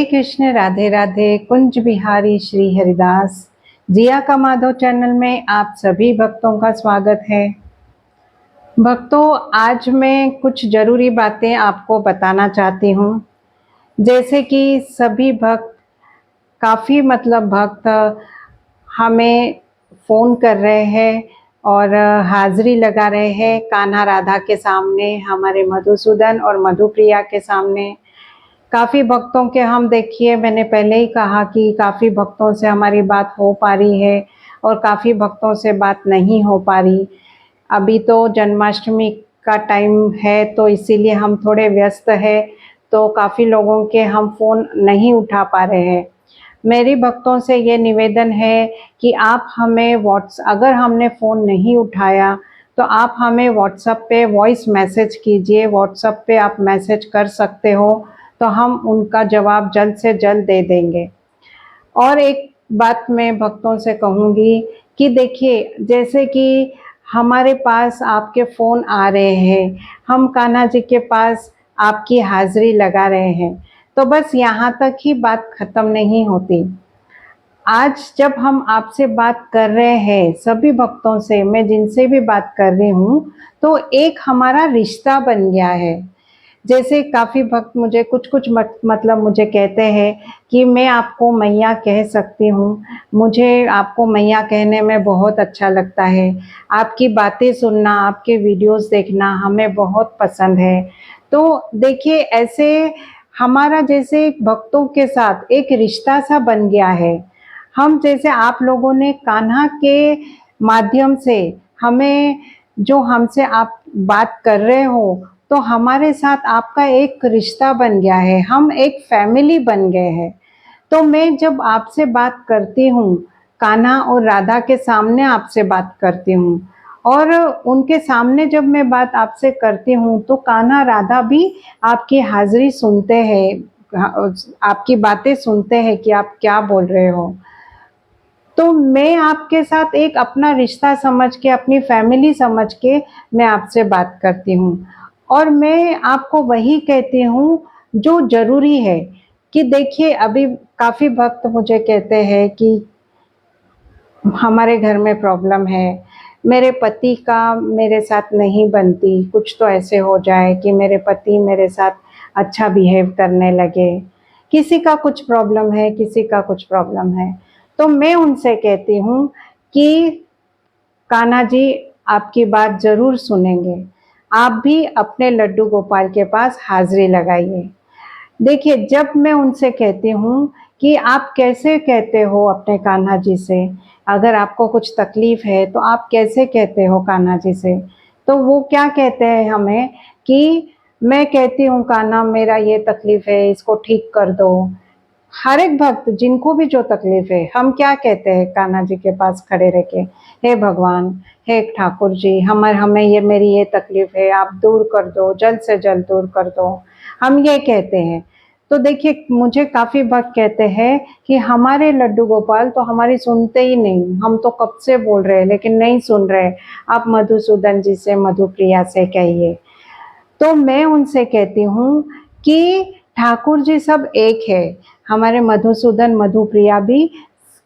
हरे कृष्ण, राधे राधे। कुंज बिहारी श्री हरिदास जिया का माधव चैनल में आप सभी भक्तों का स्वागत है। भक्तों, आज मैं कुछ जरूरी बातें आपको बताना चाहती हूँ। जैसे कि सभी भक्त भक्त हमें फ़ोन कर रहे हैं और हाज़िरी लगा रहे हैं कान्हा राधा के सामने, हमारे मधुसूदन और मधुप्रिया के सामने। काफ़ी भक्तों के हम देखिए, मैंने पहले ही कहा कि काफ़ी भक्तों से हमारी बात हो पा रही है और काफ़ी भक्तों से बात नहीं हो पा रही। अभी तो जन्माष्टमी का टाइम है, तो इसीलिए हम थोड़े व्यस्त हैं, तो काफ़ी लोगों के हम फ़ोन नहीं उठा पा रहे हैं। मेरी भक्तों से ये निवेदन है कि आप हमें अगर हमने फ़ोन नहीं उठाया तो आप हमें व्हाट्सएप पे वॉइस मैसेज कीजिए। व्हाट्सएप पे आप मैसेज कर सकते हो, तो हम उनका जवाब जल्द से जल्द दे देंगे। और एक बात मैं भक्तों से कहूँगी कि देखिए, जैसे कि हमारे पास आपके फ़ोन आ रहे हैं, हम कान्हा जी के पास आपकी हाज़िरी लगा रहे हैं, तो बस यहाँ तक ही बात ख़त्म नहीं होती। आज जब हम आपसे बात कर रहे हैं, सभी भक्तों से, मैं जिनसे भी बात कर रही हूँ, तो एक हमारा रिश्ता बन गया है। जैसे काफ़ी भक्त मुझे कुछ-कुछ मतलब मुझे कहते हैं कि मैं आपको मैया कह सकती हूँ, मुझे आपको मैया कहने में बहुत अच्छा लगता है। आपकी बातें सुनना, आपके वीडियोज़ देखना हमें बहुत पसंद है। तो देखिए, ऐसे हमारा जैसे भक्तों के साथ एक रिश्ता सा बन गया है। हम जैसे आप लोगों ने कान्हा के माध्यम से हमें, जो हमसे आप बात कर रहे हो, तो हमारे साथ आपका एक रिश्ता बन गया है, हम एक फैमिली बन गए हैं। तो मैं जब आपसे बात करती हूँ, कान्हा और राधा के सामने आपसे बात करती हूँ, और उनके सामने जब मैं बात आपसे करती हूँ, तो कान्हा राधा भी आपकी हाज़िरी सुनते हैं, आपकी बातें सुनते हैं कि आप क्या बोल रहे हो। तो मैं आपके साथ एक अपना रिश्ता समझ के, अपनी फैमिली समझ के मैं आपसे बात करती हूँ, और मैं आपको वही कहती हूँ जो ज़रूरी है। कि देखिए, अभी काफ़ी भक्त मुझे कहते हैं कि हमारे घर में प्रॉब्लम है, मेरे पति का मेरे साथ नहीं बनती, कुछ तो ऐसे हो जाए कि मेरे पति मेरे साथ अच्छा बिहेव करने लगे। किसी का कुछ प्रॉब्लम है, किसी का कुछ प्रॉब्लम है। तो मैं उनसे कहती हूँ कि कान्हा जी आपकी बात ज़रूर सुनेंगे। आप भी अपने लड्डू गोपाल के पास हाज़िरी लगाइए। देखिए, जब मैं उनसे कहती हूँ कि आप कैसे कहते हो अपने कान्हा जी से, अगर आपको कुछ तकलीफ़ है तो आप कैसे कहते हो कान्हा जी से? तो वो क्या कहते हैं हमें कि मैं कहती हूँ, कान्हा मेरा ये तकलीफ़ है, इसको ठीक कर दो। हर एक भक्त जिनको भी जो तकलीफ़ है, हम क्या कहते हैं कान्हा जी के पास खड़े रह के, हे भगवान, हे ठाकुर जी, हमें ये मेरी ये तकलीफ़ है, आप दूर कर दो, जल्द से जल्द दूर कर दो। हम ये कहते हैं। तो देखिए, मुझे काफ़ी भक्त कहते हैं कि हमारे लड्डू गोपाल तो हमारी सुनते ही नहीं, हम तो कब से बोल रहे हैं लेकिन नहीं सुन रहे, आप मधुसूदन जी से, मधुप्रिया से कहिए। तो मैं उनसे कहती हूँ कि ठाकुर जी सब एक है, हमारे मधुसूदन, मधुप्रिया भी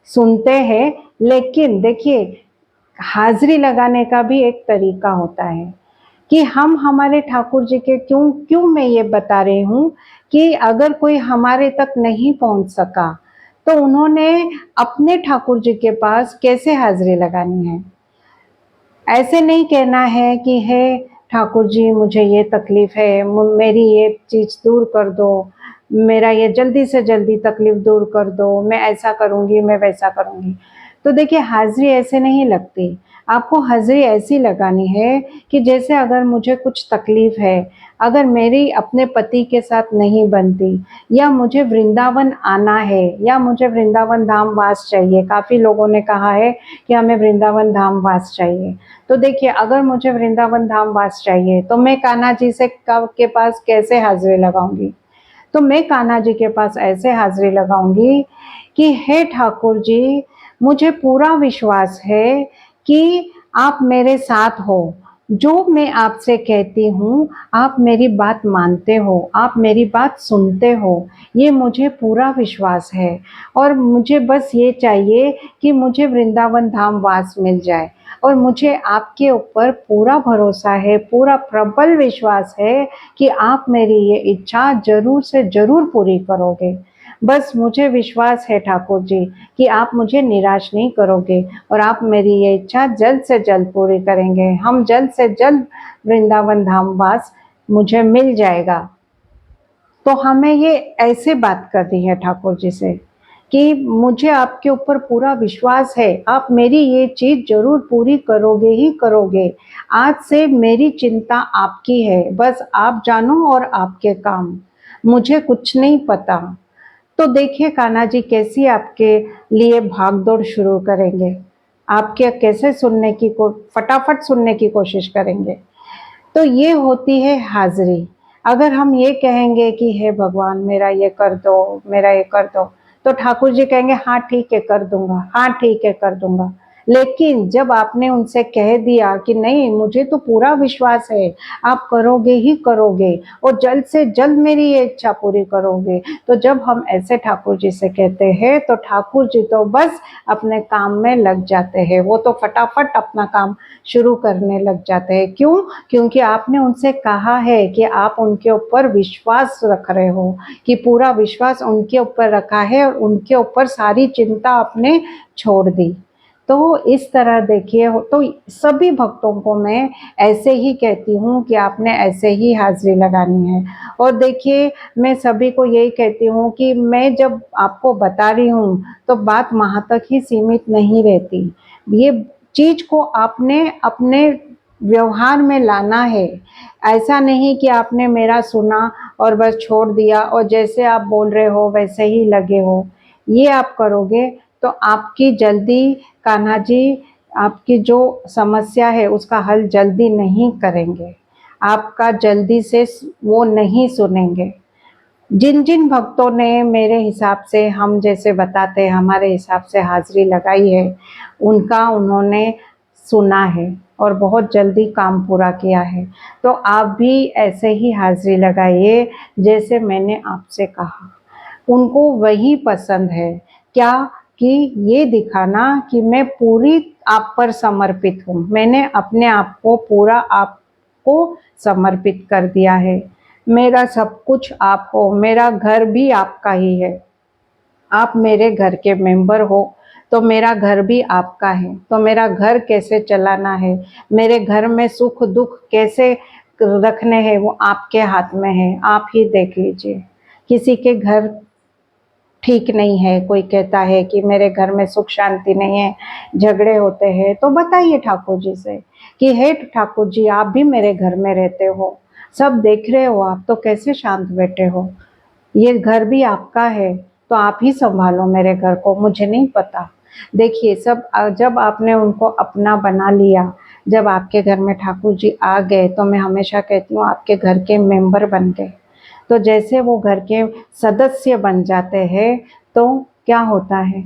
सुनते हैं, लेकिन देखिए, हाज़िरी लगाने का भी एक तरीका होता है कि हम हमारे ठाकुर जी के क्यों मैं ये बता रही हूँ कि अगर कोई हमारे तक नहीं पहुँच सका, तो उन्होंने अपने ठाकुर जी के पास कैसे हाज़िरी लगानी है। ऐसे नहीं कहना है कि हे ठाकुर जी, मुझे ये तकलीफ़ है, मेरी ये चीज़ दूर कर दो, मेरा ये जल्दी से जल्दी तकलीफ़ दूर कर दो, मैं ऐसा करूँगी, मैं वैसा करूँगी। तो देखिए, हाज़िरी ऐसे नहीं लगती, आपको हाज़िरी ऐसी लगानी है कि जैसे अगर मुझे कुछ तकलीफ़ है, अगर मेरी अपने पति के साथ नहीं बनती, या मुझे वृंदावन आना है, या मुझे वृंदावन धाम वास चाहिए। काफ़ी लोगों ने कहा है कि हमें वृंदावन धाम वास चाहिए। तो देखिए, अगर मुझे वृंदावन धाम वास चाहिए, तो मैं कान्हा जी से के पास कैसे हाज़िरी लगाऊँगी? तो मैं कान्हा जी के पास ऐसे हाज़िरी लगाऊँगी कि हे ठाकुर जी, मुझे पूरा विश्वास है कि आप मेरे साथ हो, जो मैं आपसे कहती हूँ, आप मेरी बात मानते हो, आप मेरी बात सुनते हो, ये मुझे पूरा विश्वास है। और मुझे बस ये चाहिए कि मुझे वृंदावन धाम वास मिल जाए, और मुझे आपके ऊपर पूरा भरोसा है, पूरा प्रबल विश्वास है कि आप मेरी ये इच्छा ज़रूर से ज़रूर पूरी करोगे। बस मुझे विश्वास है ठाकुर जी कि आप मुझे निराश नहीं करोगे, और आप मेरी ये इच्छा जल्द से जल्द पूरी करेंगे। हम जल्द से जल्द वृंदावन धाम वास मुझे मिल जाएगा। तो हमें ये ऐसे बात करनी है ठाकुर जी से कि मुझे आपके ऊपर पूरा विश्वास है, आप मेरी ये चीज़ ज़रूर पूरी करोगे ही करोगे। आज से मेरी चिंता आपकी है, बस आप जानो और आपके काम, मुझे कुछ नहीं पता। तो देखिए कान्हा जी कैसी आपके लिए भाग-दौड़ शुरू करेंगे। आपके कैसे सुनने की को फटाफट सुनने की कोशिश करेंगे। तो ये होती है हाज़िरी। अगर हम ये कहेंगे कि हे भगवान मेरा ये कर दो, मेरा ये कर दो, तो ठाकुर जी कहेंगे हाँ ठीक है कर दूँगा, हाँ ठीक है कर दूँगा। लेकिन जब आपने उनसे कह दिया कि नहीं मुझे तो पूरा विश्वास है, आप करोगे ही करोगे और जल्द से जल्द मेरी ये इच्छा पूरी करोगे। तो जब हम ऐसे ठाकुर जी से कहते हैं तो ठाकुर जी तो बस अपने काम में लग जाते हैं, वो तो फटाफट अपना काम शुरू करने लग जाते हैं। क्यों? क्योंकि आपने उनसे कहा है कि आप उनके ऊपर विश्वास रख रहे हो, कि पूरा विश्वास उनके ऊपर रखा है और उनके ऊपर सारी चिंता आपने छोड़ दी। तो इस तरह देखिए तो सभी भक्तों को मैं ऐसे ही कहती हूँ कि आपने ऐसे ही हाज़िरी लगानी है। और देखिए मैं सभी को यही कहती हूँ कि मैं जब आपको बता रही हूँ तो बात वहाँ तक ही सीमित नहीं रहती। ये चीज़ को आपने अपने व्यवहार में लाना है। ऐसा नहीं कि आपने मेरा सुना और बस छोड़ दिया और जैसे आप बोल रहे हो वैसे ही लगे हो। ये आप करोगे तो आपकी जल्दी कान्हा जी आपकी जो समस्या है उसका हल जल्दी नहीं करेंगे। आपका जल्दी से वो नहीं सुनेंगे। जिन-जिन भक्तों ने मेरे हिसाब से हम जैसे बताते हैं हमारे हिसाब से हाज़िरी लगाई है, उनका उन्होंने सुना है और बहुत जल्दी काम पूरा किया है। तो आप भी ऐसे ही हाज़िरी लगाइए जैसे मैंने आपसे कहा। उनको वही पसंद है, क्या कि ये दिखाना कि मैं पूरी आप पर समर्पित हूँ। मैंने अपने आप को पूरा आपको समर्पित कर दिया है। मेरा सब कुछ आप हो, मेरा घर भी आपका ही है। आप मेरे घर के मेंबर हो, तो मेरा घर भी आपका है। तो मेरा घर कैसे चलाना है, मेरे घर में सुख-दुःख कैसे रखने हैं, वो आपके हाथ में है, आप ही देख लीजिए। किसी के घर ठीक नहीं है, कोई कहता है कि मेरे घर में सुख शांति नहीं है, झगड़े होते हैं, तो बताइए ठाकुर जी से कि हे ठाकुर जी आप भी मेरे घर में रहते हो, सब देख रहे हो आप, तो कैसे शांत बैठे हो? ये घर भी आपका है, तो आप ही सँभालो मेरे घर को, मुझे नहीं पता। देखिए सब जब आपने उनको अपना बना लिया, जब आपके घर में ठाकुर जी आ गए, तो मैं हमेशा कहती हूँ आपके घर के मेंबर बन गए। तो जैसे वो घर के सदस्य बन जाते हैं, तो क्या होता है?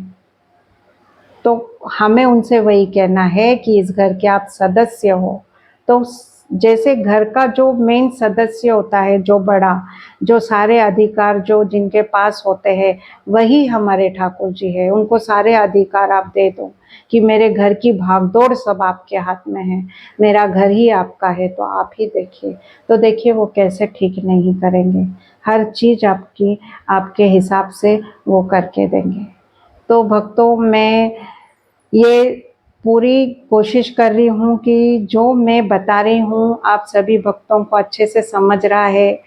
तो हमें उनसे वही कहना है कि इस घर के आप सदस्य हो। तो जैसे घर का जो मेन सदस्य होता है, जो बड़ा, जो सारे अधिकार जो जिनके पास होते हैं, वही हमारे ठाकुर जी हैं। उनको सारे अधिकार आप दे दो कि मेरे घर की भागदौड़ सब आपके हाथ में है, मेरा घर ही आपका है, तो आप ही देखिए। तो देखिए वो कैसे ठीक नहीं करेंगे, हर चीज़ आपकी आपके हिसाब से वो करके देंगे। तो भक्तों मैं ये पूरी कोशिश कर रही हूँ कि जो मैं बता रही हूँ आप सभी भक्तों को अच्छे से समझ रहा है,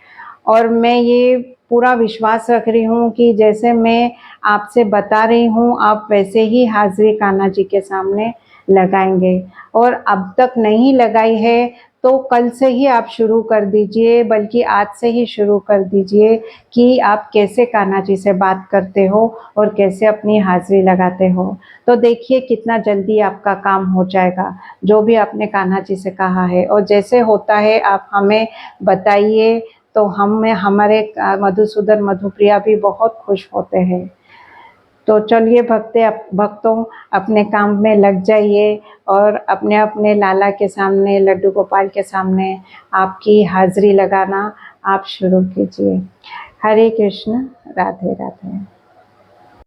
और मैं ये पूरा विश्वास रख रही हूँ कि जैसे मैं आपसे बता रही हूँ आप वैसे ही हाज़िरी कान्हा जी के सामने लगाएंगे। और अब तक नहीं लगाई है तो कल से ही आप शुरू कर दीजिए, बल्कि आज से ही शुरू कर दीजिए कि आप कैसे कान्हा जी से बात करते हो और कैसे अपनी हाज़िरी लगाते हो। तो देखिए कितना जल्दी आपका काम हो जाएगा, जो भी आपने कान्हा जी से कहा है, और जैसे होता है आप हमें बताइए, तो हमें हमारे मधुसूदन मधुप्रिया भी बहुत खुश होते हैं। तो चलिए भक्तों अपने काम में लग जाइए और अपने अपने लाला के सामने, लड्डू गोपाल के सामने आपकी हाजिरी लगाना आप शुरू कीजिए। हरे कृष्ण, राधे राधे।